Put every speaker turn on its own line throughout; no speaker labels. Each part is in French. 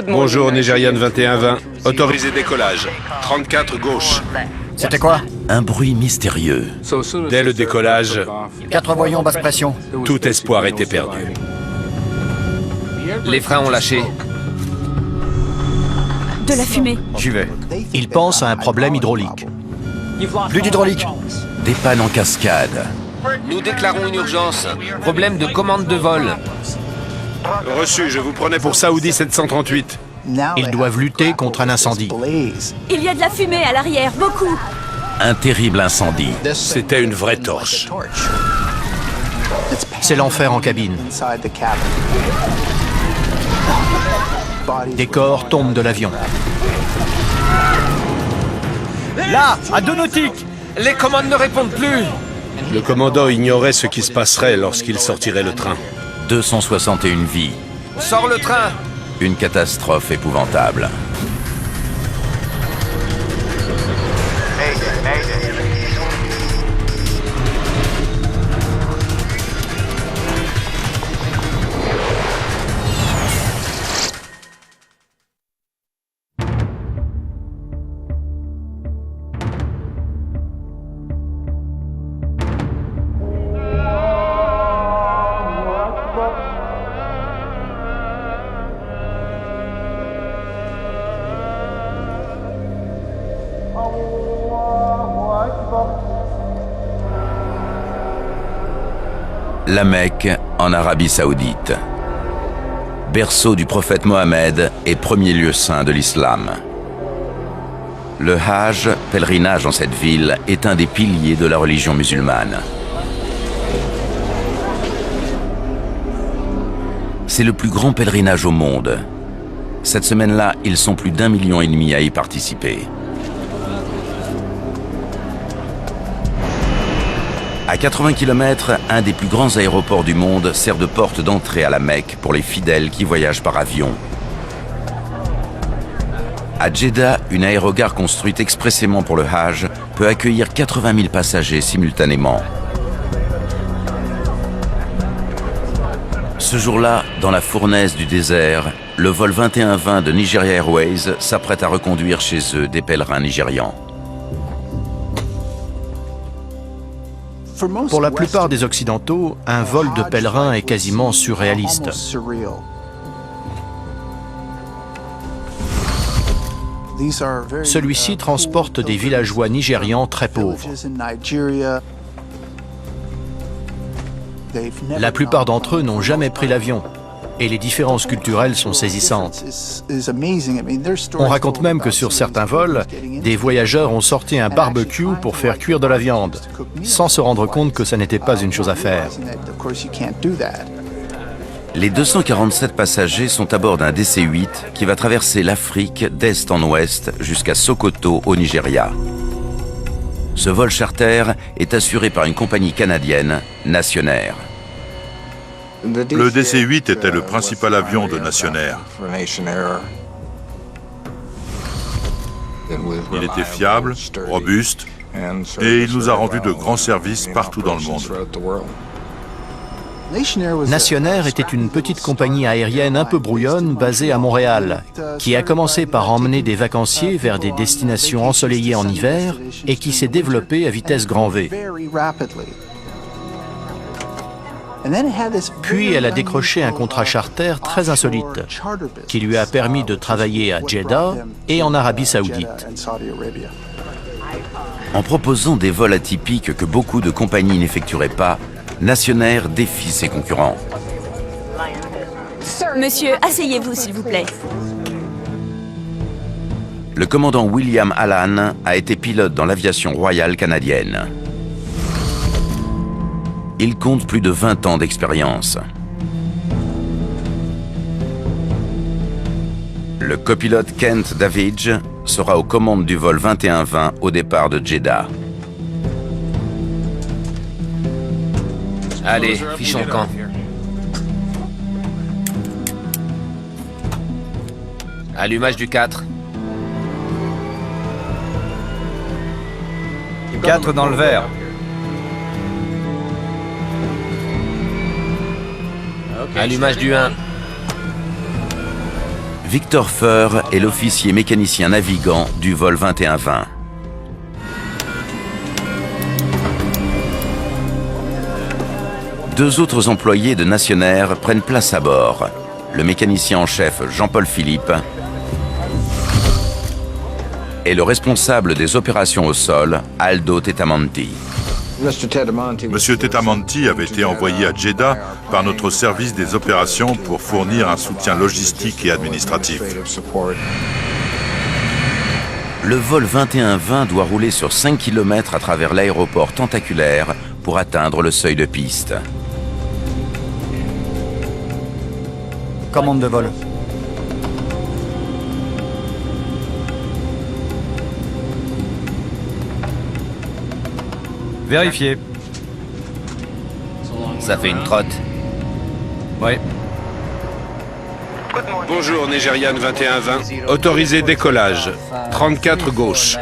Bonjour, Nigérian 2120. Autorisé décollage. 34 gauche.
C'était quoi?
Un bruit mystérieux.
Dès le décollage,
4 voyons basse pression.
tout espoir était perdu.
Les freins ont lâché.
De la fumée.
J'y vais. Ils pensent à un problème hydraulique. Plus d'hydraulique.
Des pannes en cascade.
Nous déclarons une urgence. Problème de commande de vol.
Reçu, je vous prenais pour Saoudi 738.
Ils doivent lutter contre un incendie.
Il y a de la fumée à l'arrière, beaucoup.
Un terrible incendie.
C'était une vraie torche.
C'est l'enfer en cabine. Des corps tombent de l'avion. Là, à 2 nautiques.
Les commandes ne répondent plus.
Le commandant ignorait ce qui se passerait lorsqu'il sortirait le train.
261 vies.
Sors le train.
Une catastrophe épouvantable. La Mecque, en Arabie Saoudite. Berceau du prophète Mohammed et premier lieu saint de l'islam. Le Hajj, pèlerinage en cette ville, est un des piliers de la religion musulmane. C'est le plus grand pèlerinage au monde. Cette semaine-là, ils sont plus d'1,5 million à y participer. À 80 km, un des plus grands aéroports du monde sert de porte d'entrée à la Mecque pour les fidèles qui voyagent par avion. À Djeddah, une aérogare construite expressément pour le Hajj peut accueillir 80 000 passagers simultanément. Ce jour-là, dans la fournaise du désert, le vol 2120 de Nigeria Airways s'apprête à reconduire chez eux des pèlerins nigérians.
Pour la plupart des Occidentaux, un vol de pèlerin est quasiment surréaliste. Celui-ci transporte des villageois nigérians très pauvres. La plupart d'entre eux n'ont jamais pris l'avion, et les différences culturelles sont saisissantes. On raconte même que sur certains vols, des voyageurs ont sorti un barbecue pour faire cuire de la viande, sans se rendre compte que ça n'était pas une chose à faire.
Les 247 passagers sont à bord d'un DC-8 qui va traverser l'Afrique d'est en ouest jusqu'à Sokoto au Nigeria. Ce vol charter est assuré par une compagnie canadienne, Nationair.
Le DC-8 était le principal avion de Nationair. Il était fiable, robuste, et il nous a rendu de grands services partout dans le monde.
Nationair était une petite compagnie aérienne un peu brouillonne basée à Montréal, qui a commencé par emmener des vacanciers vers des destinations ensoleillées en hiver et qui s'est développée à vitesse grand V. Puis elle a décroché un contrat charter très insolite, qui lui a permis de travailler à Djeddah et en Arabie Saoudite.
En proposant des vols atypiques que beaucoup de compagnies n'effectueraient pas, Nationair défie ses concurrents.
Monsieur, asseyez-vous, s'il vous plaît.
Le commandant William Allan a été pilote dans l'aviation royale canadienne. Il compte plus de 20 ans d'expérience. Le copilote Kent Davidge sera aux commandes du vol 2120 au départ de Djeddah.
Allez, fichons le camp. Allumage du 4.
4 dans le verre.
Allumage du 1.
Victor Feur est l'officier mécanicien navigant du vol 2120. Deux autres employés de Nationair prennent place à bord. Le mécanicien en chef Jean-Paul Philippe et le responsable des opérations au sol, Aldo Tetamanti.
Monsieur Tetamanti avait été envoyé à Jeddah par notre service des opérations pour fournir un soutien logistique et administratif.
Le vol 2120 doit rouler sur 5 km à travers l'aéroport tentaculaire pour atteindre le seuil de piste.
Commande de vol.
Vérifié.
Ça fait une trotte.
Ouais.
Bonjour, Nigérian 2120. Autorisé décollage. 34 gauche.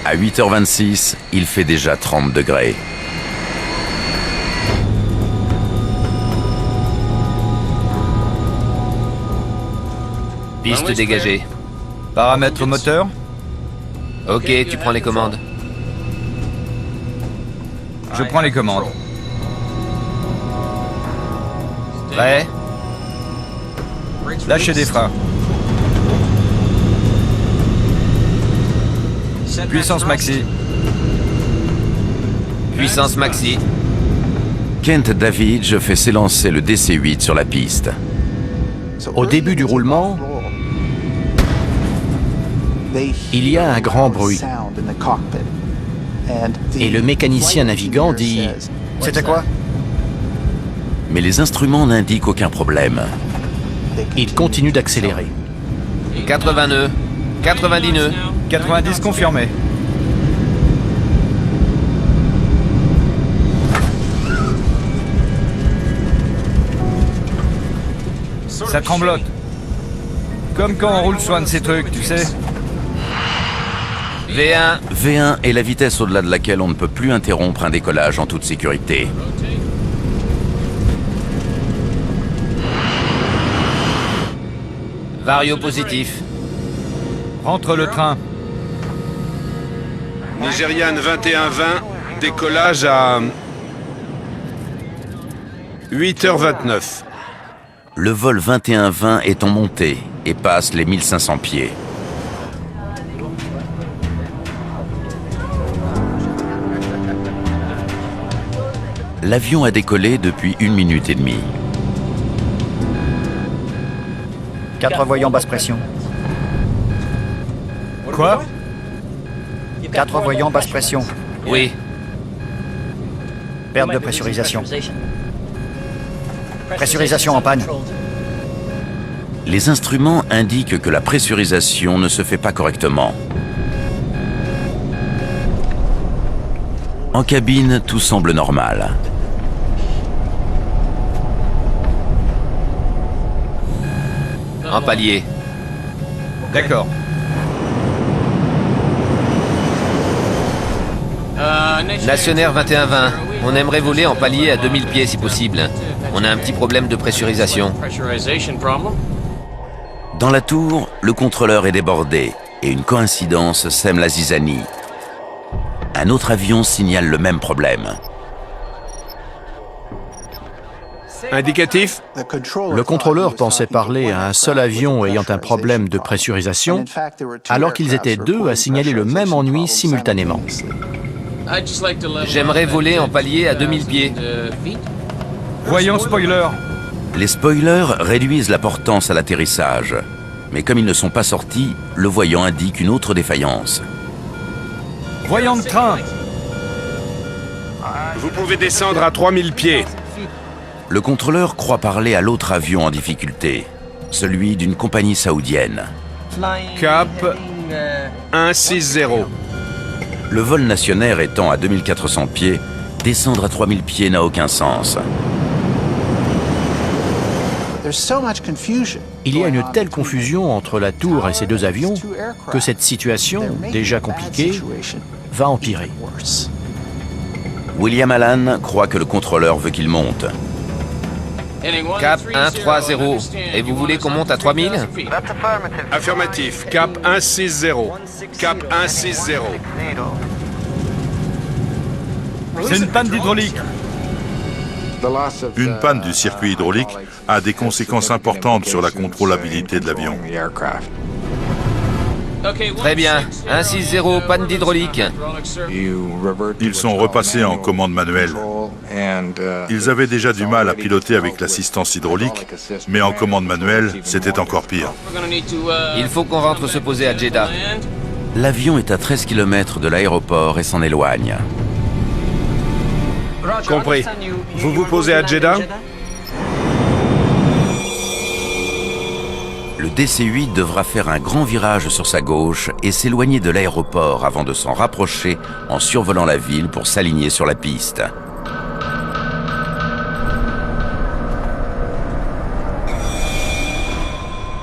À 8h26, il fait déjà 30 degrés.
Piste dégagée.
Paramètres moteur.
Ok, tu prends les commandes.
Je prends les commandes.
Prêt?
Lâchez des freins. Puissance maxi.
Puissance maxi.
Kent Davidge fait s'élancer le DC-8 sur la piste.
Au début du roulement, il y a un grand bruit. Et le mécanicien navigant dit «
C'était quoi?
Mais les instruments n'indiquent aucun problème.
Il continue d'accélérer.
80 nœuds. 90 nœuds.
90 confirmé. Ça tremblote. Comme quand on roule sur un de ces trucs, tu sais.
V1.
V1 est la vitesse au-delà de laquelle on ne peut plus interrompre un décollage en toute sécurité.
Vario positif.
Rentre le train.
Nigérian 2120. Décollage à 8h29.
Le vol 2120 est en montée et passe les 1500 pieds. L'avion a décollé depuis 1 minute et demie.
4 voyants basse pression.
Quoi?
4 voyants basse pression.
Oui.
Perte de pressurisation. Pressurisation en panne.
Les instruments indiquent que la pressurisation ne se fait pas correctement. En cabine, tout semble normal.
En palier.
D'accord.
Nationair 2120. On aimerait voler en palier à 2000 pieds si possible. On a un petit problème de pressurisation.
Dans la tour, le contrôleur est débordé et une coïncidence sème la zizanie. Un autre avion signale le même problème.
Indicatif.
Le contrôleur pensait parler à un seul avion ayant un problème de pressurisation, alors qu'ils étaient deux à signaler le même ennui simultanément.
J'aimerais voler en palier à 2000 pieds.
Voyons spoiler.
Les spoilers réduisent la portance à l'atterrissage. Mais comme ils ne sont pas sortis, le voyant indique une autre défaillance.
Voyant de train.
Vous pouvez descendre à 3000 pieds.
Le contrôleur croit parler à l'autre avion en difficulté, celui d'une compagnie saoudienne.
Cap 160.
Le vol nationaire étant à 2400 pieds, descendre à 3000 pieds n'a aucun sens.
Il y a une telle confusion entre la tour et ces deux avions que cette situation, déjà compliquée, va empirer.
William Allan croit que le contrôleur veut qu'il monte.
Cap 130. Et vous voulez qu'on monte à 3000?
Affirmatif. Cap 160. Cap 160.
C'est une panne d'hydraulique.
Une panne du circuit hydraulique a des conséquences importantes sur la contrôlabilité de l'avion.
Très bien. 160, panne d'hydraulique.
Ils sont repassés en commande manuelle. Ils avaient déjà du mal à piloter avec l'assistance hydraulique, mais en commande manuelle, c'était encore pire.
Il faut qu'on rentre se poser à Jeddah.
L'avion est à 13 km de l'aéroport et s'en éloigne.
Compris. Vous vous posez à Jeddah?
Le DC-8 devra faire un grand virage sur sa gauche et s'éloigner de l'aéroport avant de s'en rapprocher en survolant la ville pour s'aligner sur la piste.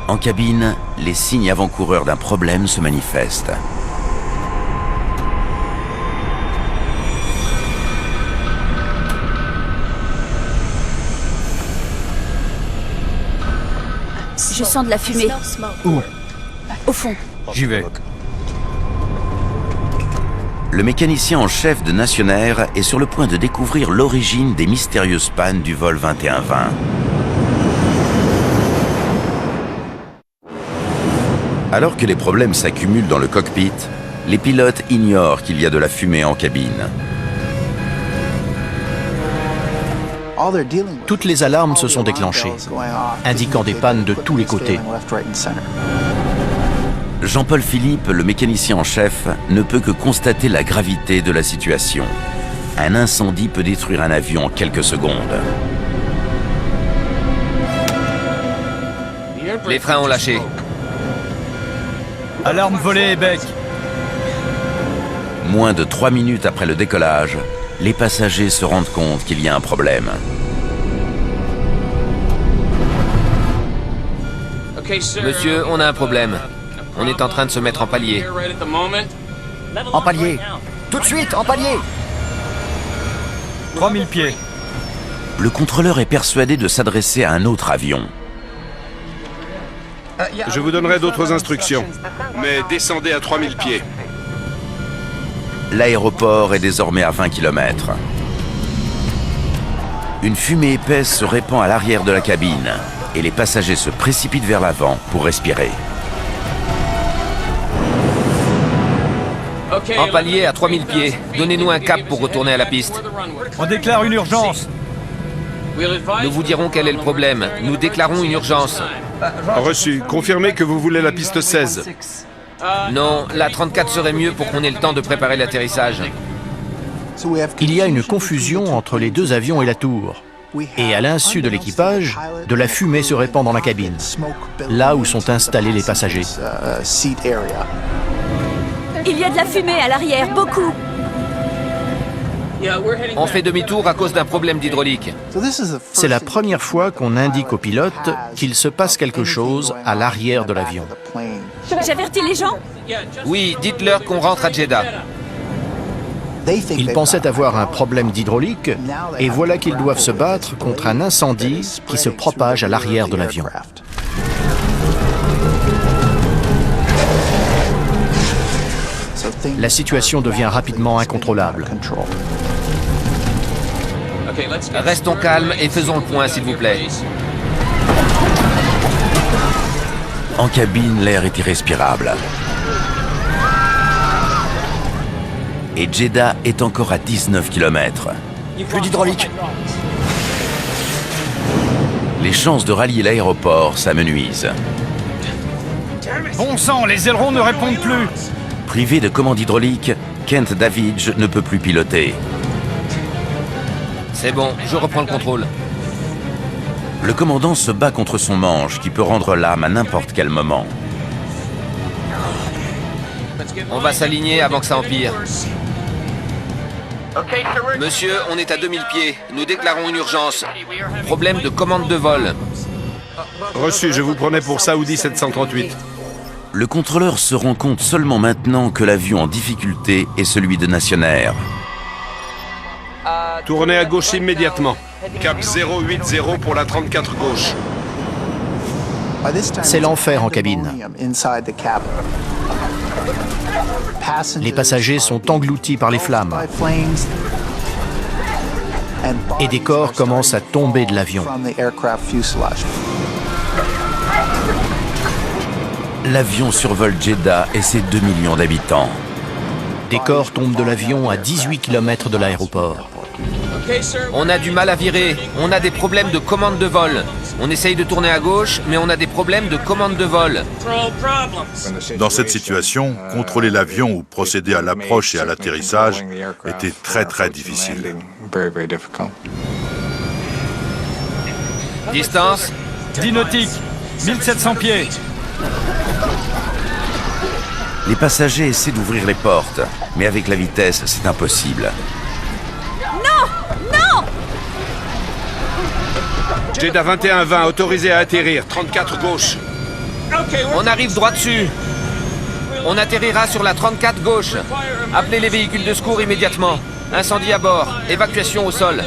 En cabine, les signes avant-coureurs d'un problème se manifestent.
Je sens de la fumée.
Où?
Au fond.
J'y vais.
Le mécanicien en chef de Nationair est sur le point de découvrir l'origine des mystérieuses pannes du vol 2120. Alors que les problèmes s'accumulent dans le cockpit, les pilotes ignorent qu'il y a de la fumée en cabine.
Toutes les alarmes se sont déclenchées, indiquant des pannes de tous les côtés.
Jean-Paul Philippe, le mécanicien en chef, ne peut que constater la gravité de la situation. Un incendie peut détruire un avion en quelques secondes.
Les freins ont lâché.
Alarme volée et bec.
Moins de 3 minutes après le décollage, les passagers se rendent compte qu'il y a un problème.
Monsieur, on a un problème. On est en train de se mettre en palier.
En palier. Tout de suite, en palier.
3000 pieds.
Le contrôleur est persuadé de s'adresser à un autre avion.
Je vous donnerai d'autres instructions, mais descendez à 3000 pieds.
L'aéroport est désormais à 20 km. Une fumée épaisse se répand à l'arrière de la cabine et les passagers se précipitent vers l'avant pour respirer.
En palier à 3000 pieds. Donnez-nous un cap pour retourner à la piste.
On déclare une urgence.
Nous vous dirons quel est le problème. Nous déclarons une urgence.
Reçu. Confirmez que vous voulez la piste 16.
Non, la 34 serait mieux pour qu'on ait le temps de préparer l'atterrissage.
Il y a une confusion entre les deux avions et la tour. Et à l'insu de l'équipage, de la fumée se répand dans la cabine, là où sont installés les passagers.
Il y a de la fumée à l'arrière, beaucoup.
On fait demi-tour à cause d'un problème d'hydraulique.
C'est la première fois qu'on indique aux pilotes qu'il se passe quelque chose à l'arrière de l'avion.
J'avertis les gens.
Oui, dites-leur qu'on rentre à Jeddah.
Ils pensaient avoir un problème d'hydraulique et voilà qu'ils doivent se battre contre un incendie qui se propage à l'arrière de l'avion. La situation devient rapidement incontrôlable.
Restons calmes et faisons le point, s'il vous plaît.
En cabine, l'air est irrespirable. Et Jeddah est encore à 19 km.
Plus d'hydraulique.
Les chances de rallier l'aéroport s'amenuisent.
Bon sang, les ailerons ne répondent plus.
Privé de commande hydraulique, Kent Davidge ne peut plus piloter.
C'est bon, je reprends le contrôle.
Le commandant se bat contre son manche qui peut rendre l'âme à n'importe quel moment.
On va s'aligner avant que ça empire. Monsieur, on est à 2000 pieds. Nous déclarons une urgence. Problème de commande de vol.
Reçu. Je vous prenais pour Saoudi 738.
Le contrôleur se rend compte seulement maintenant que l'avion en difficulté est celui de Nationair.
Tournez à gauche immédiatement. Cap 080 pour la 34 gauche.
C'est l'enfer en cabine. Les passagers sont engloutis par les flammes et des corps commencent à tomber de l'avion.
L'avion survole Jeddah et ses 2 millions d'habitants.
Des corps tombent de l'avion à 18 km de l'aéroport.
On a du mal à virer, on a des problèmes de commande de vol. On essaye de tourner à gauche, mais on a des problèmes de commande de vol.
Dans cette situation, contrôler l'avion ou procéder à l'approche et à l'atterrissage était très difficile.
Distance
10 nautiques, 1700 pieds.
Les passagers essaient d'ouvrir les portes, mais avec la vitesse, c'est impossible.
Jeddah 21-20, autorisé à atterrir, 34 gauche.
On arrive droit dessus. On atterrira sur la 34 gauche. Appelez les véhicules de secours immédiatement. Incendie à bord, évacuation au sol.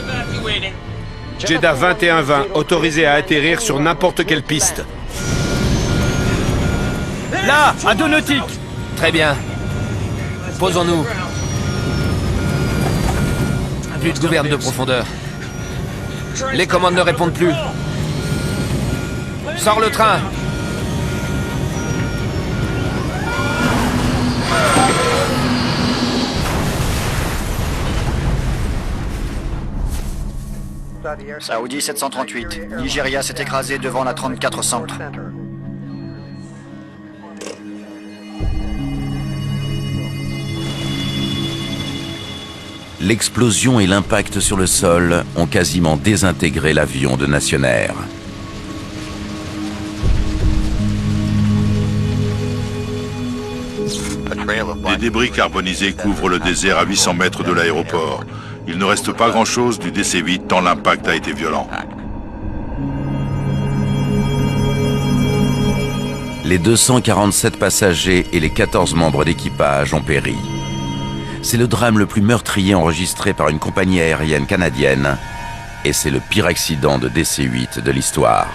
Jeddah 21-20, autorisé à atterrir sur n'importe quelle piste.
Là, à 2 nautiques.
Très bien. Posons-nous. Plus de gouverne de profondeur. Les commandes ne répondent plus. Sors le train.
Saoudi 738. Nigeria s'est écrasé devant la 34 centre.
L'explosion et l'impact sur le sol ont quasiment désintégré l'avion de Nationair.
Des débris carbonisés couvrent le désert à 800 mètres de l'aéroport. Il ne reste pas grand-chose du DC-8 tant l'impact a été violent.
Les 247 passagers et les 14 membres d'équipage ont péri. C'est le drame le plus meurtrier enregistré par une compagnie aérienne canadienne et c'est le pire accident de DC-8 de l'histoire.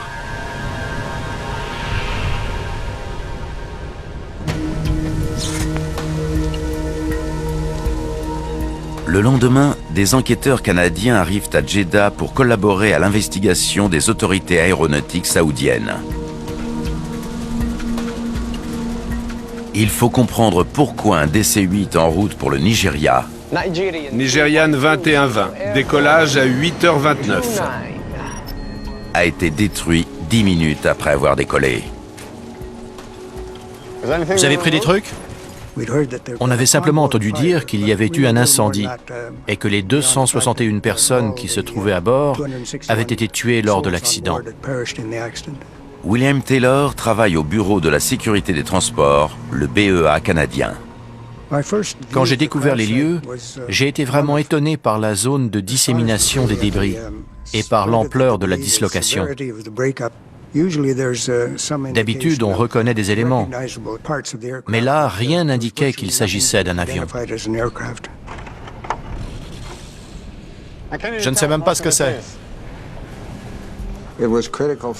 Le lendemain, des enquêteurs canadiens arrivent à Jeddah pour collaborer à l'investigation des autorités aéronautiques saoudiennes. Il faut comprendre pourquoi un DC-8 en route pour le Nigeria
Nigérian 21-20, décollage à 8h29.
a été détruit 10 minutes après avoir décollé.
Vous avez pris des trucs? On avait simplement entendu dire qu'il y avait eu un incendie et que les 261 personnes qui se trouvaient à bord avaient été tuées lors de l'accident.
William Taylor travaille au bureau de la sécurité des transports, le BEA canadien.
Quand j'ai découvert les lieux, j'ai été vraiment étonné par la zone de dissémination des débris et par l'ampleur de la dislocation. D'habitude, on reconnaît des éléments, mais là, rien n'indiquait qu'il s'agissait d'un avion. Je ne sais même pas ce que c'est.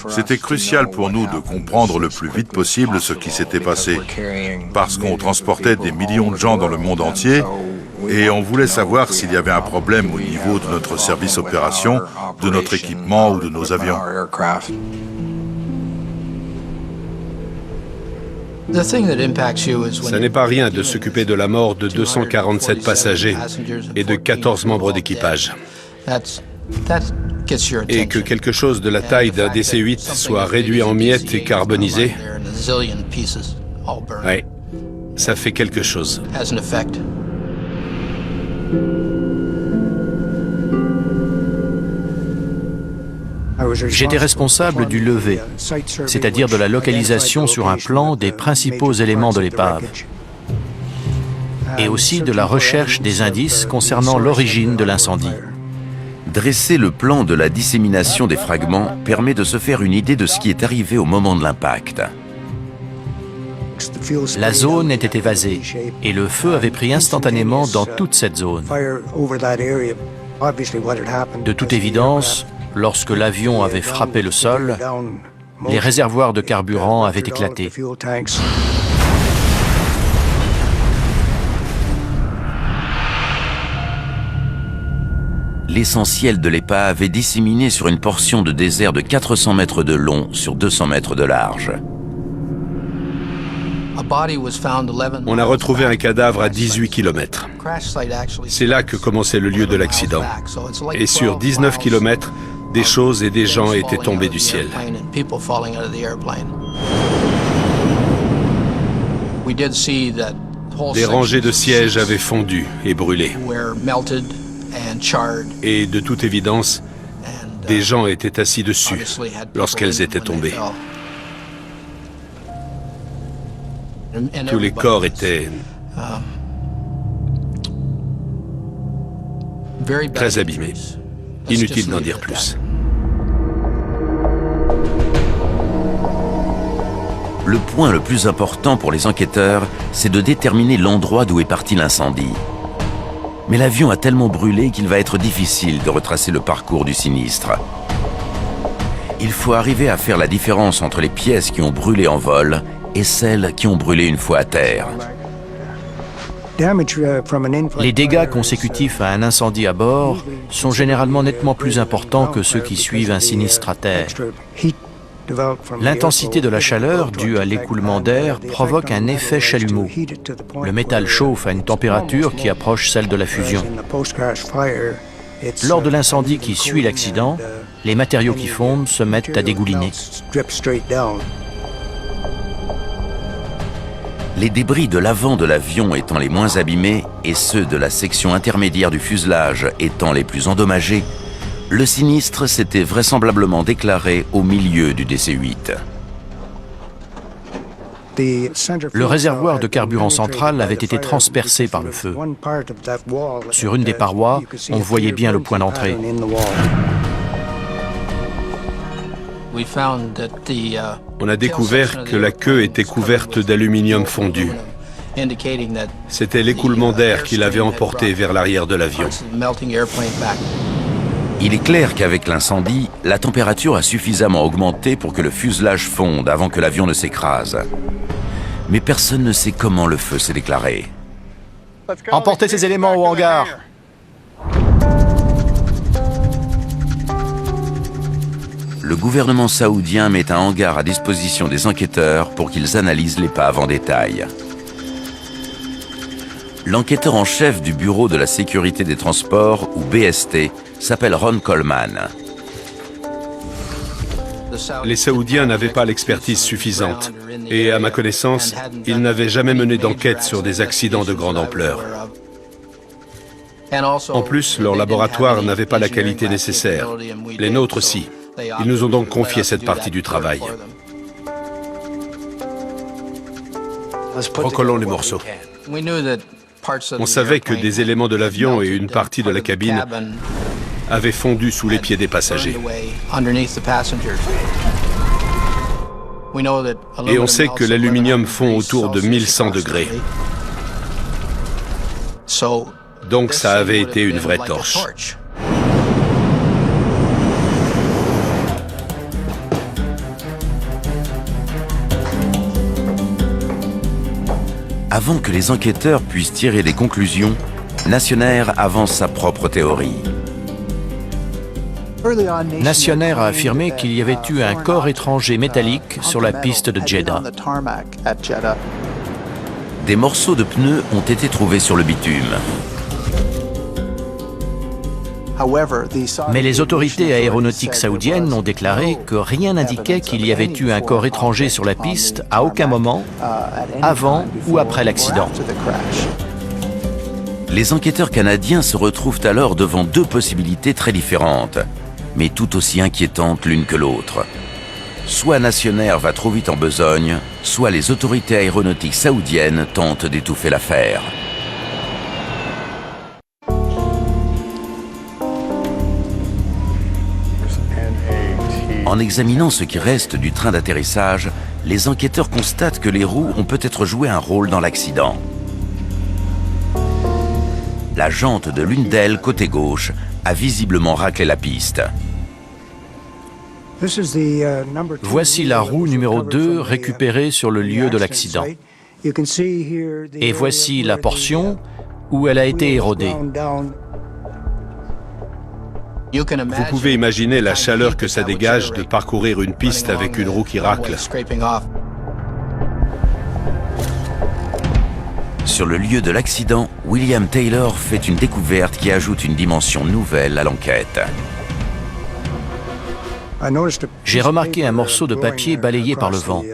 C'était crucial pour nous de comprendre le plus vite possible ce qui s'était passé, parce qu'on transportait des millions de gens dans le monde entier et on voulait savoir s'il y avait un problème au niveau de notre service opération, de notre équipement ou de nos avions.
Ça n'est pas rien de s'occuper de la mort de 247 passagers et de 14 membres d'équipage. Et que quelque chose de la taille d'un DC-8 soit réduit en miettes et carbonisé, oui, ça fait quelque chose.
J'étais responsable du levé, c'est-à-dire de la localisation sur un plan des principaux éléments de l'épave, et aussi de la recherche des indices concernant l'origine de l'incendie.
Dresser le plan de la dissémination des fragments permet de se faire une idée de ce qui est arrivé au moment de l'impact.
La zone était évasée et le feu avait pris instantanément dans toute cette zone. De toute évidence, lorsque l'avion avait frappé le sol, les réservoirs de carburant avaient éclaté.
L'essentiel de l'épave est disséminé sur une portion de désert de 400 mètres de long sur 200 mètres de large.
On a retrouvé un cadavre à 18 km. C'est là que commençait le lieu de l'accident. Et sur 19 km, des choses et des gens étaient tombés du ciel. Des rangées de sièges avaient fondu et brûlé. Et de toute évidence, des gens étaient assis dessus lorsqu'elles étaient tombées. Tous les corps étaient très abîmés. Inutile d'en dire plus.
Le point le plus important pour les enquêteurs, c'est de déterminer l'endroit d'où est parti l'incendie. Mais l'avion a tellement brûlé qu'il va être difficile de retracer le parcours du sinistre. Il faut arriver à faire la différence entre les pièces qui ont brûlé en vol et celles qui ont brûlé une fois à terre.
Les dégâts consécutifs à un incendie à bord sont généralement nettement plus importants que ceux qui suivent un sinistre à terre. L'intensité de la chaleur due à l'écoulement d'air provoque un effet chalumeau. Le métal chauffe à une température qui approche celle de la fusion. Lors de l'incendie qui suit l'accident, les matériaux qui fondent se mettent à dégouliner.
Les débris de l'avant de l'avion étant les moins abîmés et ceux de la section intermédiaire du fuselage étant les plus endommagés, le sinistre s'était vraisemblablement déclaré au milieu du DC-8.
Le réservoir de carburant central avait été transpercé par le feu. Sur une des parois, on voyait bien le point d'entrée.
On a découvert que la queue était couverte d'aluminium fondu. C'était l'écoulement d'air qui l'avait emporté vers l'arrière de l'avion.
Il est clair qu'avec l'incendie, la température a suffisamment augmenté pour que le fuselage fonde avant que l'avion ne s'écrase. Mais personne ne sait comment le feu s'est déclaré.
Emportez ces éléments au hangar.
Le gouvernement saoudien met un hangar à disposition des enquêteurs pour qu'ils analysent l'épave en détail. L'enquêteur en chef du Bureau de la sécurité des transports, ou BST, s'appelle Ron Coleman.
Les Saoudiens n'avaient pas l'expertise suffisante. Et à ma connaissance, ils n'avaient jamais mené d'enquête sur des accidents de grande ampleur. En plus, leur laboratoire n'avait pas la qualité nécessaire. Les nôtres, si. Ils nous ont donc confié cette partie du travail. Recollons les morceaux. On savait que des éléments de l'avion et une partie de la cabine avaient fondu sous les pieds des passagers. Et on sait que l'aluminium fond autour de 1100 degrés. Donc ça avait été une vraie torche.
Avant que les enquêteurs puissent tirer des conclusions, Nationair avance sa propre théorie.
Nationair a affirmé qu'il y avait eu un corps étranger métallique sur la piste de Jeddah.
Des morceaux de pneus ont été trouvés sur le bitume.
Mais les autorités aéronautiques saoudiennes ont déclaré que rien n'indiquait qu'il y avait eu un corps étranger sur la piste à aucun moment, avant ou après l'accident.
Les enquêteurs canadiens se retrouvent alors devant deux possibilités très différentes, mais tout aussi inquiétantes l'une que l'autre. Soit Nationair va trop vite en besogne, soit les autorités aéronautiques saoudiennes tentent d'étouffer l'affaire. En examinant ce qui reste du train d'atterrissage, les enquêteurs constatent que les roues ont peut-être joué un rôle dans l'accident. La jante de l'une d'elles, côté gauche, a visiblement raclé la piste.
Voici la roue numéro 2 récupérée sur le lieu de l'accident. Et voici la portion où elle a été érodée.
Vous pouvez imaginer la chaleur que ça dégage de parcourir une piste avec une roue qui racle.
Sur le lieu de l'accident, William Taylor fait une découverte qui ajoute une dimension nouvelle à l'enquête.
J'ai remarqué un morceau de papier balayé par le vent.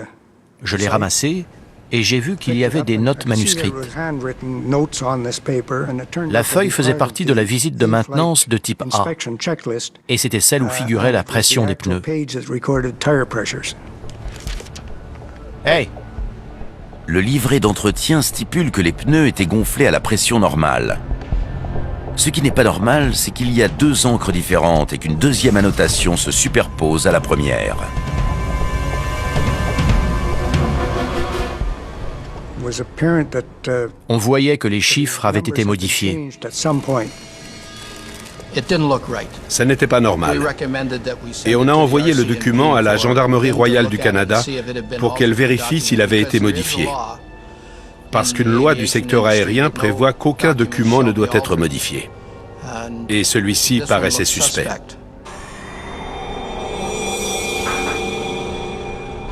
Je l'ai ramassé et j'ai vu qu'il y avait des notes manuscrites. La feuille faisait partie de la visite de maintenance de type A, et c'était celle où figurait la pression des pneus. Hey!
Le livret d'entretien stipule que les pneus étaient gonflés à la pression normale. Ce qui n'est pas normal, c'est qu'il y a 2 encres différentes et qu'une deuxième annotation se superpose à la première.
On voyait que les chiffres avaient été modifiés.
Ça n'était pas normal. Et on a envoyé le document à la Gendarmerie royale du Canada pour qu'elle vérifie s'il avait été modifié. Parce qu'une loi du secteur aérien prévoit qu'aucun document ne doit être modifié. Et celui-ci paraissait suspect.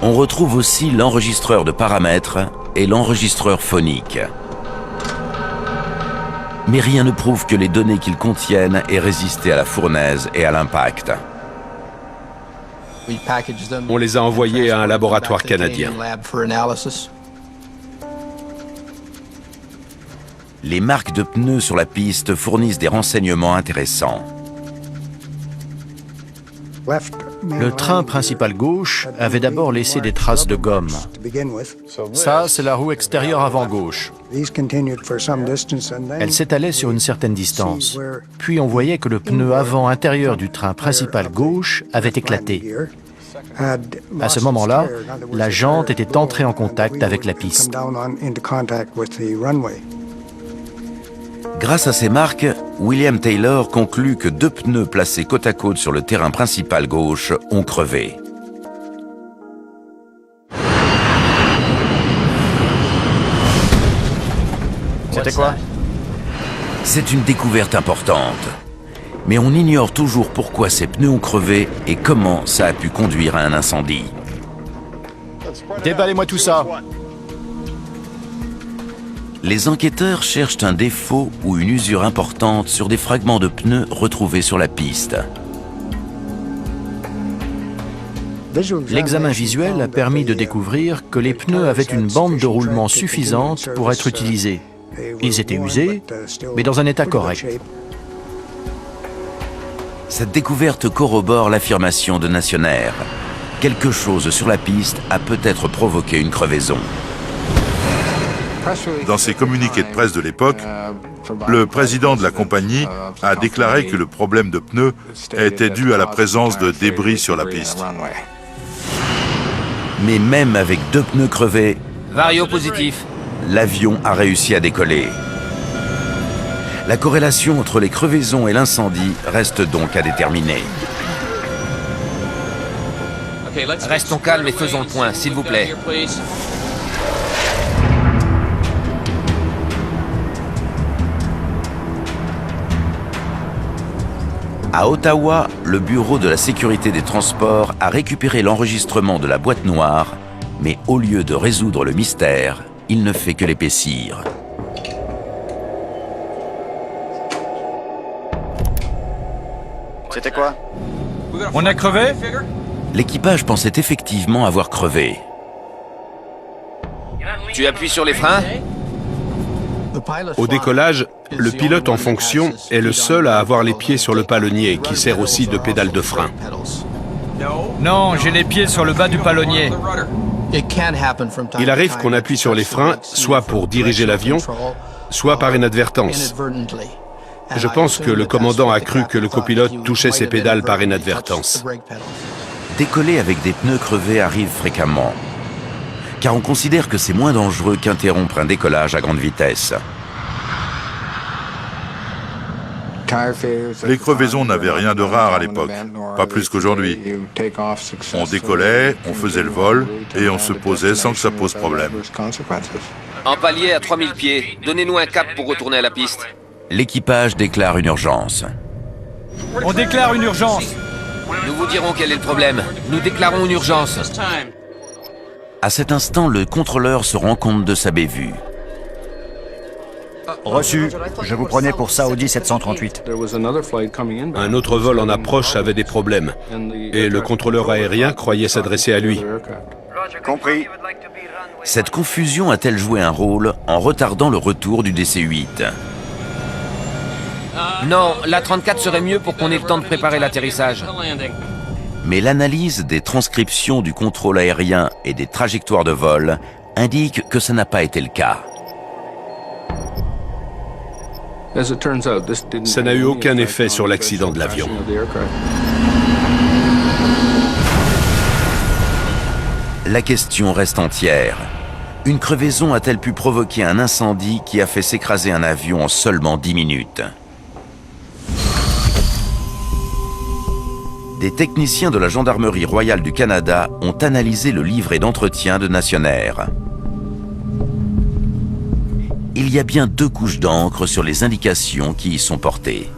On retrouve aussi l'enregistreur de paramètres et l'enregistreur phonique. Mais rien ne prouve que les données qu'ils contiennent aient résisté à la fournaise et à l'impact.
On les a envoyés à un laboratoire canadien.
Les marques de pneus sur la piste fournissent des renseignements intéressants.
Le train principal gauche avait d'abord laissé des traces de gomme. Ça, c'est la roue extérieure avant gauche. Elle s'étalait sur une certaine distance. Puis on voyait que le pneu avant intérieur du train principal gauche avait éclaté. À ce moment-là, la jante était entrée en contact avec la piste.
Grâce à ces marques, William Taylor conclut que 2 pneus placés côte à côte sur le terrain principal gauche ont crevé.
C'était quoi?
C'est une découverte importante. Mais on ignore toujours pourquoi ces pneus ont crevé et comment ça a pu conduire à un incendie.
Déballez-moi tout ça!
Les enquêteurs cherchent un défaut ou une usure importante sur des fragments de pneus retrouvés sur la piste.
L'examen visuel a permis de découvrir que les pneus avaient une bande de roulement suffisante pour être utilisés. Ils étaient usés, mais dans un état correct.
Cette découverte corrobore l'affirmation de Nationair. Quelque chose sur la piste a peut-être provoqué une crevaison.
Dans ses communiqués de presse de l'époque, le président de la compagnie a déclaré que le problème de pneus était dû à la présence de débris sur la piste.
Mais même avec 2 pneus crevés,
Vario positif.
l'avion a réussi à décoller. La corrélation entre les crevaisons et l'incendie reste donc à déterminer.
Restons calmes et faisons le point, s'il vous plaît.
À Ottawa, le Bureau de la sécurité des transports a récupéré l'enregistrement de la boîte noire, mais au lieu de résoudre le mystère, il ne fait que l'épaissir.
C'était quoi?
On a crevé?
L'équipage pensait effectivement avoir crevé.
Tu appuies sur les freins?
Au décollage, le pilote en fonction est le seul à avoir les pieds sur le palonnier, qui sert aussi de pédale de frein.
Non, j'ai les pieds sur le bas du palonnier.
Il arrive qu'on appuie sur les freins, soit pour diriger l'avion, soit par inadvertance. Je pense que le commandant a cru que le copilote touchait ses pédales par inadvertance.
Décoller avec des pneus crevés arrive fréquemment, car on considère que c'est moins dangereux qu'interrompre un décollage à grande vitesse.
Les crevaisons n'avaient rien de rare à l'époque, pas plus qu'aujourd'hui. On décollait, on faisait le vol et on se posait sans que ça pose problème.
En palier à 3000 pieds, donnez-nous un cap pour retourner à la piste.
L'équipage déclare une urgence.
On déclare une urgence.
Nous vous dirons quel est le problème. Nous déclarons une urgence.
À cet instant, le contrôleur se rend compte de sa bévue.
Reçu. Je vous prenais pour Saudi 738.
Un autre vol en approche avait des problèmes et le contrôleur aérien croyait s'adresser à lui.
Compris.
Cette confusion a-t-elle joué un rôle en retardant le retour du DC-8 ?
Non, la 34 serait mieux pour qu'on ait le temps de préparer l'atterrissage.
Mais l'analyse des transcriptions du contrôle aérien et des trajectoires de vol indique que ça n'a pas été le cas.
Ça n'a eu aucun effet sur l'accident de l'avion.
La question reste entière. Une crevaison a-t-elle pu provoquer un incendie qui a fait s'écraser un avion en seulement 10 minutes ? Des techniciens de la Gendarmerie royale du Canada ont analysé le livret d'entretien de Nationair. Il y a bien 2 couches d'encre sur les indications qui y sont portées.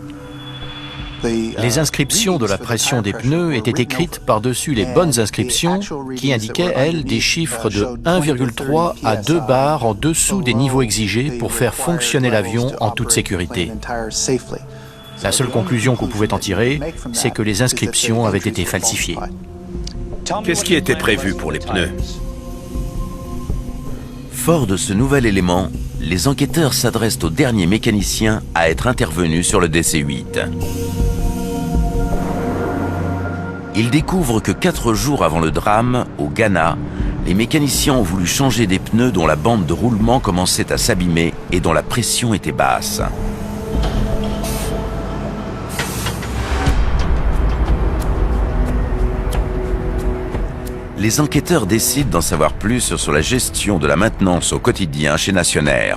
Les inscriptions de la pression des pneus étaient écrites par-dessus les bonnes inscriptions qui indiquaient, elles, des chiffres de 1,3 à 2 bars en dessous des niveaux exigés pour faire fonctionner l'avion en toute sécurité. La seule conclusion qu'on pouvait en tirer, c'est que les inscriptions avaient été falsifiées.
Qu'est-ce qui était prévu pour les pneus?
Fort de ce nouvel élément, les enquêteurs s'adressent au dernier mécanicien à être intervenu sur le DC-8. Ils découvrent que 4 jours avant le drame, au Ghana, les mécaniciens ont voulu changer des pneus dont la bande de roulement commençait à s'abîmer et dont la pression était basse. Les enquêteurs décident d'en savoir plus sur la gestion de la maintenance au quotidien chez Nationair.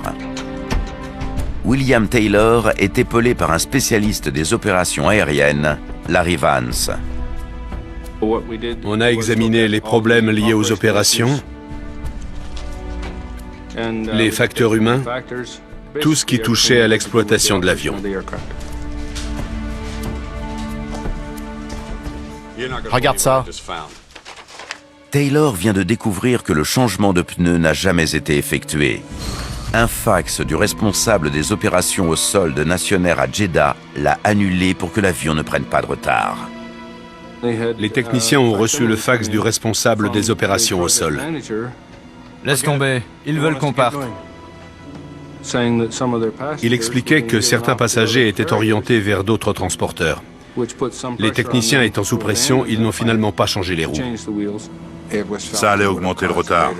William Taylor est épaulé par un spécialiste des opérations aériennes, Larry Vance.
On a examiné les problèmes liés aux opérations, les facteurs humains, tout ce qui touchait à l'exploitation de l'avion.
Regarde ça.
Taylor vient de découvrir que le changement de pneus n'a jamais été effectué. Un fax du responsable des opérations au sol de Nationair à Jeddah l'a annulé pour que l'avion ne prenne pas de retard.
Les techniciens ont reçu le fax du responsable des opérations au sol.
Laisse tomber, ils veulent qu'on parte.
Il expliquait que certains passagers étaient orientés vers d'autres transporteurs. Les techniciens étant sous pression, ils n'ont finalement pas changé les roues.
Ça allait augmenter le retard.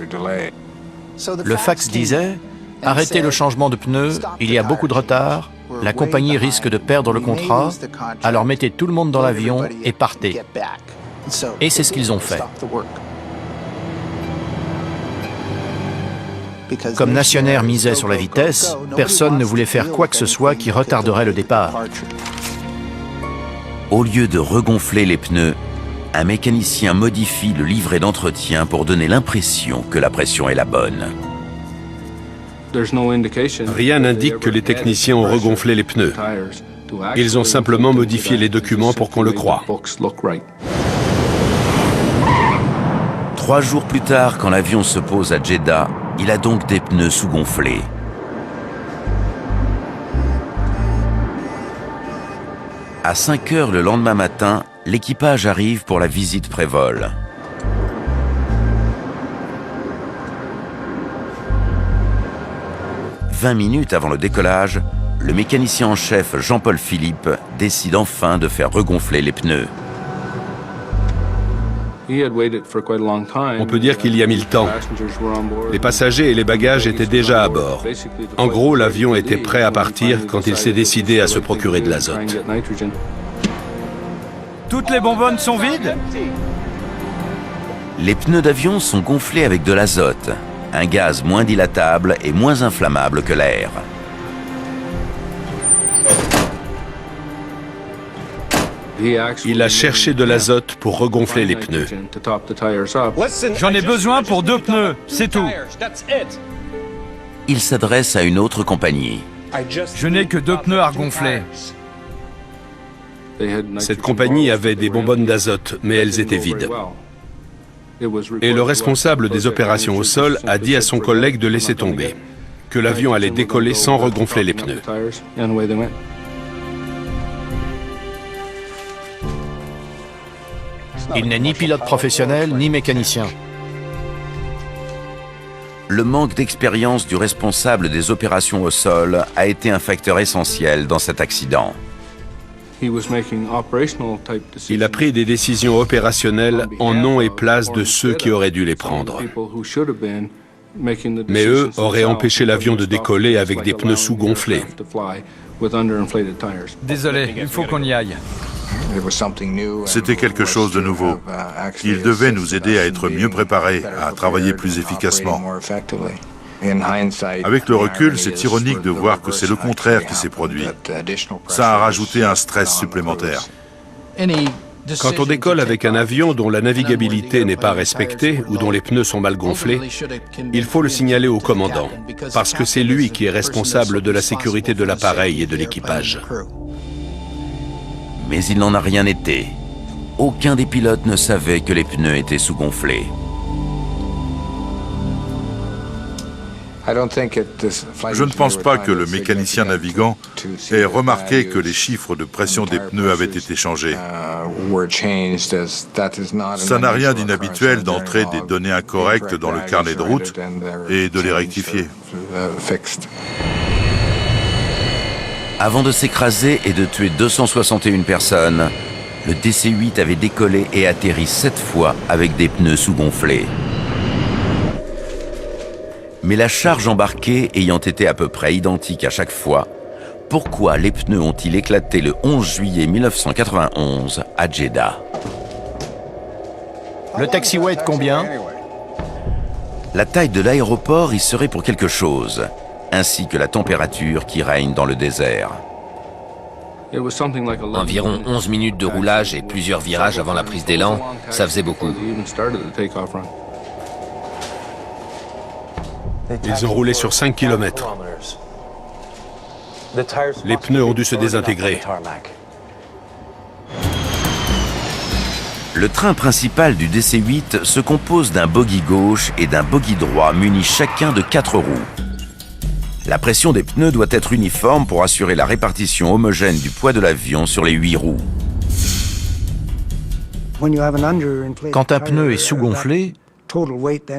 Le fax disait « Arrêtez le changement de pneus, il y a beaucoup de retard, la compagnie risque de perdre le contrat, alors mettez tout le monde dans l'avion et partez. » Et c'est ce qu'ils ont fait. Comme Nationair misait sur la vitesse, personne ne voulait faire quoi que ce soit qui retarderait le départ.
Au lieu de regonfler les pneus, un mécanicien modifie le livret d'entretien pour donner l'impression que la pression est la bonne.
Rien n'indique que les techniciens ont regonflé les pneus. Ils ont simplement modifié les documents pour qu'on le croie.
3 jours plus tard, quand l'avion se pose à Jeddah, il a donc des pneus sous-gonflés. À 5 heures le lendemain matin, l'équipage arrive pour la visite pré-vol. « 20 minutes avant le décollage, le mécanicien en chef Jean-Paul Philippe décide enfin de faire regonfler les pneus.
On peut dire qu'il y a mis le temps. Les passagers et les bagages étaient déjà à bord. En gros, l'avion était prêt à partir quand il s'est décidé à se procurer de l'azote.
Toutes les bonbonnes sont vides?
Les pneus d'avion sont gonflés avec de l'azote, un gaz moins dilatable et moins inflammable que l'air.
Il a cherché de l'azote pour regonfler les pneus.
J'en ai besoin pour 2 pneus, c'est tout.
Il s'adresse à une autre compagnie.
Je n'ai que 2 pneus à regonfler.
Cette compagnie avait des bonbonnes d'azote, mais elles étaient vides. Et le responsable des opérations au sol a dit à son collègue de laisser tomber, que l'avion allait décoller sans regonfler les pneus.
Il n'est ni pilote professionnel, ni mécanicien.
Le manque d'expérience du responsable des opérations au sol a été un facteur essentiel dans cet accident.
Il a pris des décisions opérationnelles en nom et place de ceux qui auraient dû les prendre. Mais eux auraient empêché l'avion de décoller avec des pneus sous-gonflés.
Désolé, il faut qu'on y aille.
C'était quelque chose de nouveau. Il devait nous aider à être mieux préparés, à travailler plus efficacement. Avec le recul, c'est ironique de voir que c'est le contraire qui s'est produit. Ça a rajouté un stress supplémentaire.
Quand on décolle avec un avion dont la navigabilité n'est pas respectée ou dont les pneus sont mal gonflés, il faut le signaler au commandant, parce que c'est lui qui est responsable de la sécurité de l'appareil et de l'équipage.
Mais il n'en a rien été. Aucun des pilotes ne savait que les pneus étaient sous-gonflés.
Je ne pense pas que le mécanicien navigant ait remarqué que les chiffres de pression des pneus avaient été changés. Ça n'a rien d'inhabituel d'entrer des données incorrectes dans le carnet de route et de les rectifier.
Avant de s'écraser et de tuer 261 personnes, le DC-8 avait décollé et atterri 7 fois avec des pneus sous-gonflés. Mais la charge embarquée ayant été à peu près identique à chaque fois, pourquoi les pneus ont-ils éclaté le 11 juillet 1991 à Jeddah?
Le taxiway est de combien?
La taille de l'aéroport y serait pour quelque chose, ainsi que la température qui règne dans le désert.
Environ 11 minutes de roulage et plusieurs virages avant la prise d'élan, ça faisait beaucoup.
Ils ont roulé sur 5 km. Les pneus ont dû se désintégrer.
Le train principal du DC-8 se compose d'un bogie gauche et d'un bogie droit munis chacun de 4 roues. La pression des pneus doit être uniforme pour assurer la répartition homogène du poids de l'avion sur les 8 roues.
Quand un pneu est sous-gonflé,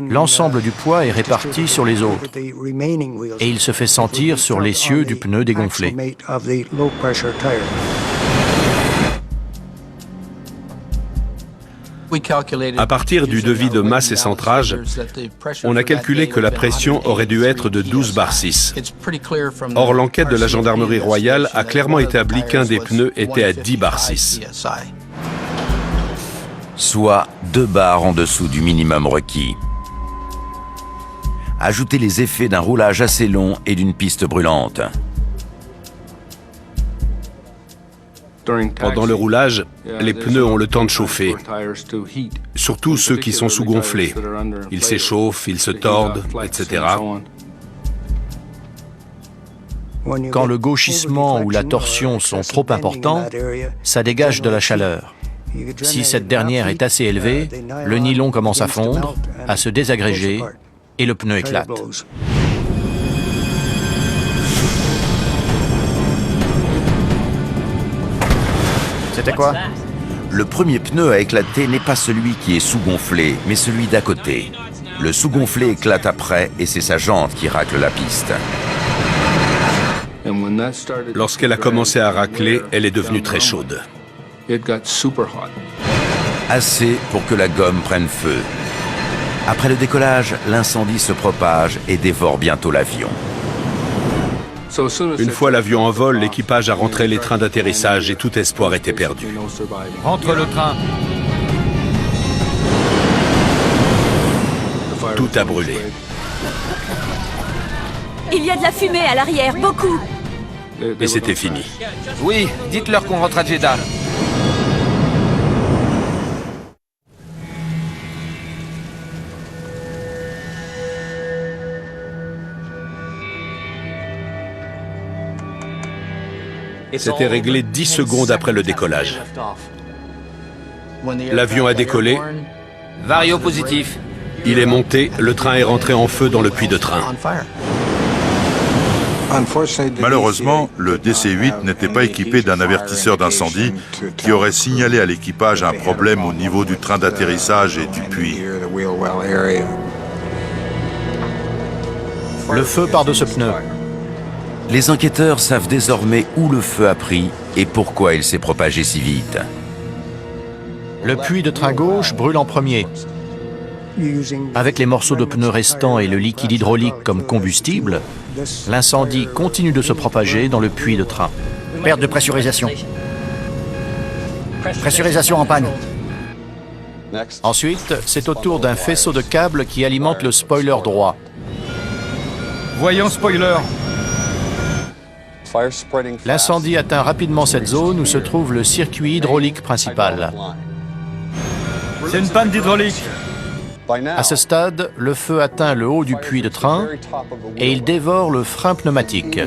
l'ensemble du poids est réparti sur les autres et il se fait sentir sur l'essieu du pneu dégonflé.
À partir du devis de masse et centrage, on a calculé que la pression aurait dû être de 12 bar 6. Or, l'enquête de la gendarmerie royale a clairement établi qu'un des pneus était à 10 bar 6.
Soit 2 bars en dessous du minimum requis. Ajoutez les effets d'un roulage assez long et d'une piste brûlante.
Pendant le roulage, les pneus ont le temps de chauffer, surtout ceux qui sont sous-gonflés. Ils s'échauffent, ils se tordent, etc.
Quand le gauchissement ou la torsion sont trop importants, ça dégage de la chaleur. Si cette dernière est assez élevée, le nylon commence à fondre, à se désagréger et le pneu éclate. C'était quoi?
Le premier pneu à éclater n'est pas celui qui est sous-gonflé, mais celui d'à côté. Le sous-gonflé éclate après et c'est sa jante qui racle la piste.
Lorsqu'elle a commencé à racler, elle est devenue très chaude.
Assez pour que la gomme prenne feu. Après le décollage, l'incendie se propage et dévore bientôt l'avion.
Une fois l'avion en vol, l'équipage a rentré les trains d'atterrissage et tout espoir était perdu.
Rentre le train.
Tout a brûlé.
Il y a de la fumée à l'arrière, beaucoup.
Et c'était fini.
Oui, dites-leur qu'on rentre à Jeddah.
C'était réglé 10 secondes après le décollage. L'avion a décollé,
Vario positif.
il est monté, le train est rentré en feu dans le puits de train.
Malheureusement, le DC-8 n'était pas équipé d'un avertisseur d'incendie qui aurait signalé à l'équipage un problème au niveau du train d'atterrissage et du puits.
Le feu part de ce pneu.
Les enquêteurs savent désormais où le feu a pris et pourquoi il s'est propagé si vite.
Le puits de train gauche brûle en premier. Avec les morceaux de pneus restants et le liquide hydraulique comme combustible, l'incendie continue de se propager dans le puits de train.
Perte de pressurisation. Pressurisation en panne.
Ensuite, c'est au tour d'un faisceau de câbles qui alimente le spoiler droit.
Voyons spoiler.
L'incendie atteint rapidement cette zone où se trouve le circuit hydraulique principal.
C'est une panne d'hydraulique.
À ce stade, le feu atteint le haut du puits de train et il dévore le frein pneumatique.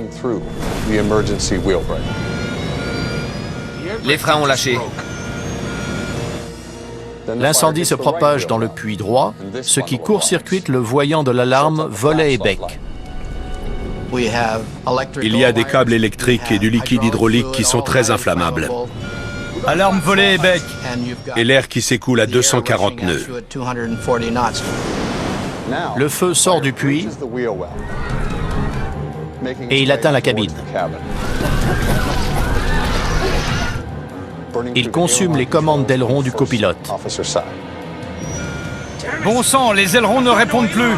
Les freins ont lâché.
L'incendie se propage dans le puits droit, ce qui court-circuite le voyant de l'alarme volet et bec.
Il y a des câbles électriques et du liquide hydraulique qui sont très inflammables.
Alarme volet et bec.
Et l'air qui s'écoule à 240 nœuds.
Le feu sort du puits et il atteint la cabine. Il consume les commandes d'aileron du copilote.
Bon sang, les ailerons ne répondent plus.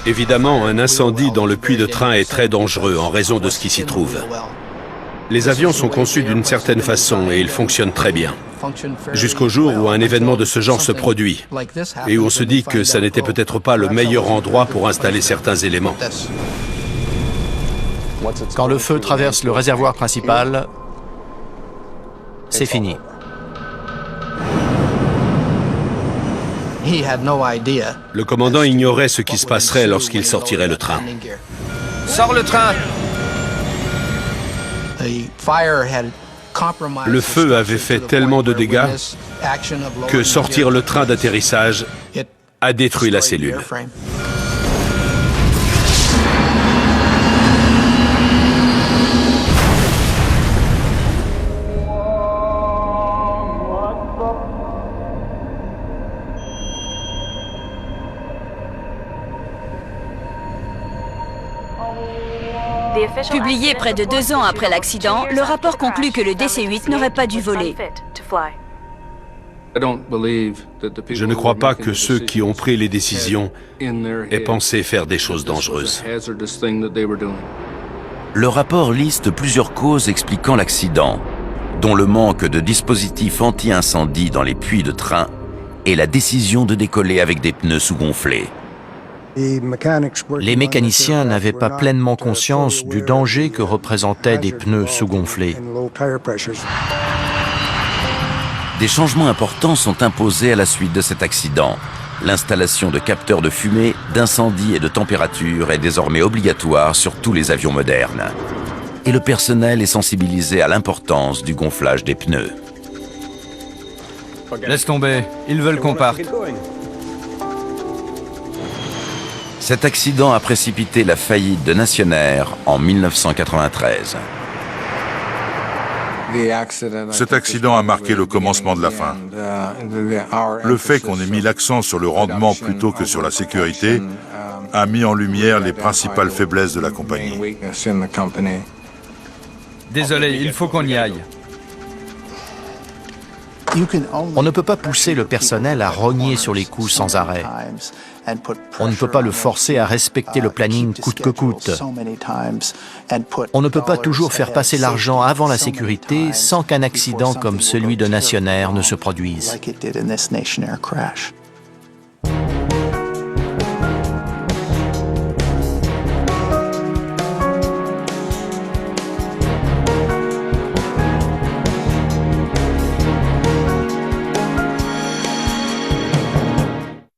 Évidemment, un incendie dans le puits de train est très dangereux en raison de ce qui s'y trouve. Les avions sont conçus d'une certaine façon et ils fonctionnent très bien. Jusqu'au jour où un événement de ce genre se produit et où on se dit que ça n'était peut-être pas le meilleur endroit pour installer certains éléments.
Quand le feu traverse le réservoir principal, c'est fini.
Le commandant ignorait ce qui se passerait lorsqu'il sortirait le train.
Sors le train.
Le feu avait fait tellement de dégâts que sortir le train d'atterrissage a détruit la cellule.
Publié près de 2 ans après l'accident, le rapport conclut que le DC-8 n'aurait pas dû voler.
Je ne crois pas que ceux qui ont pris les décisions aient pensé faire des choses dangereuses.
Le rapport liste plusieurs causes expliquant l'accident, dont le manque de dispositifs anti-incendie dans les puits de train et la décision de décoller avec des pneus sous-gonflés.
Les mécaniciens n'avaient pas pleinement conscience du danger que représentaient des pneus sous-gonflés.
Des changements importants sont imposés à la suite de cet accident. L'installation de capteurs de fumée, d'incendie et de température est désormais obligatoire sur tous les avions modernes. Et le personnel est sensibilisé à l'importance du gonflage des pneus.
Laisse tomber, ils veulent qu'on parte.
Cet accident a précipité la faillite de Nationair en 1993.
Cet accident a marqué le commencement de la fin. Le fait qu'on ait mis l'accent sur le rendement plutôt que sur la sécurité a mis en lumière les principales faiblesses de la compagnie.
Désolé, il faut qu'on y aille.
On ne peut pas pousser le personnel à rogner sur les coups sans arrêt. On ne peut pas le forcer à respecter le planning coûte que coûte. On ne peut pas toujours faire passer l'argent avant la sécurité sans qu'un accident comme celui de Nationair ne se produise.